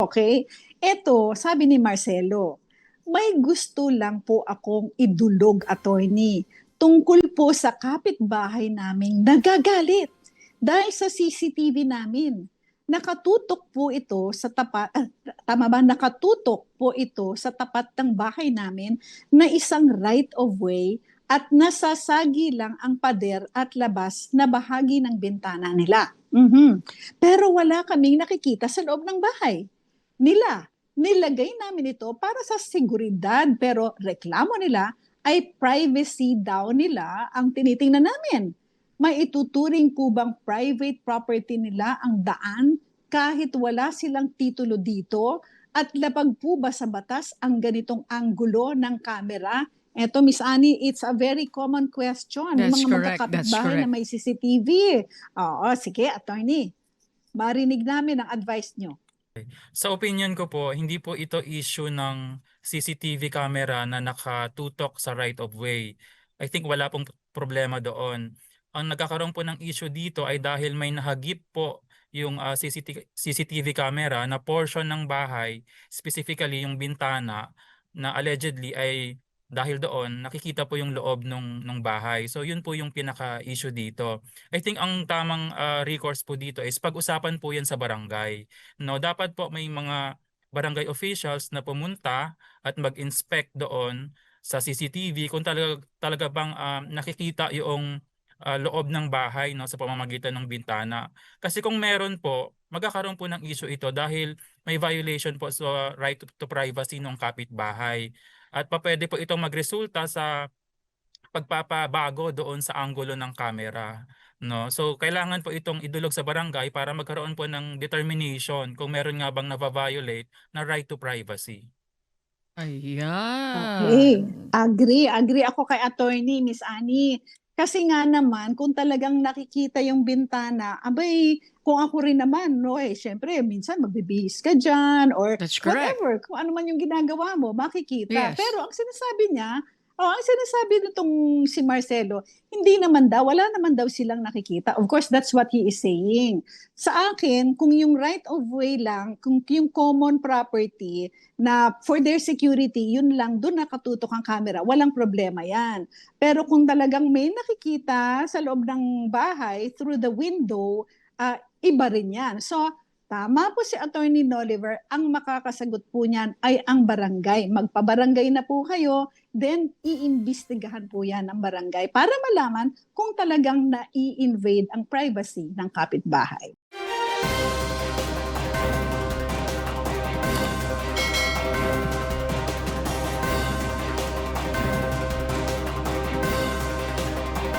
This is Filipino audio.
Okay? Ito, sabi ni Marcelo, may gusto lang po akong idulog, attorney, tungkol po sa kapitbahay naming nagagalit dahil sa CCTV namin. Nakatutok po ito sa tapat, tama ba? Nakatutok po ito sa tapat ng bahay namin na isang right of way at nasasagi lang ang pader at labas na bahagi ng bintana nila. Pero wala kaming nakikita sa loob ng bahay nila. Nilagay namin ito para sa seguridad, pero reklamo nila ay privacy daw nila ang tinitingnan namin. May ituturing po bang private property nila ang daan kahit wala silang titulo dito? At lapag po ba sa batas ang ganitong anggulo ng kamera? Eto, Miss Annie, it's a very common question. Yung That's mga correct. That's magkakapitbahay na correct. may CCTV. Oo, sige, attorney. Marinig namin ang advice nyo. Sa opinion ko po, hindi po ito issue ng CCTV camera na nakatutok sa right of way. I think wala pong problema doon. Ang nagkakaroon po ng issue dito ay dahil may nahagip po yung CCTV camera na portion ng bahay, specifically yung bintana, na allegedly ay dahil doon nakikita po yung loob nung bahay. So yun po yung pinaka-issue dito. I think ang tamang recourse po dito is pag-usapan po yan sa barangay. No, dapat po may mga barangay officials na pumunta at mag-inspect doon sa CCTV kung talaga bang nakikita yung loob ng bahay, no, sa pamamagitan ng bintana. Kasi kung meron po, magkakaroon po ng issue ito dahil may violation po sa right to privacy ng kapitbahay. At pwede po itong magresulta sa pagpapabago doon sa anggulo ng camera, no? So kailangan po itong idulog sa barangay para magkaroon po ng determination kung meron nga bang na-violate na right to privacy. Okay. Ayan. Agree ako kay attorney, Miss Annie. Kasi nga naman, kung talagang nakikita yung bintana, abay, kung ako rin naman, no, syempre, minsan magbibihis ka dyan, or That's correct. whatever, kung ano man yung ginagawa mo, makikita. Yes. Pero ang sinasabi niya, ang sinasabi nitong si Marcelo, hindi naman daw, wala naman daw silang nakikita. Of course, that's what he is saying. Sa akin, kung yung right of way lang, kung yung common property, na for their security, yun lang, doon nakatutok ang camera, walang problema yan. Pero kung talagang may nakikita sa loob ng bahay through the window, iba rin yan. So, tama po si Attorney Noliver, ang makakasagot po niyan ay ang barangay. Magpabarangay na po kayo, then iimbestigahan po yan ng barangay para malaman kung talagang na-i-invade ang privacy ng kapitbahay.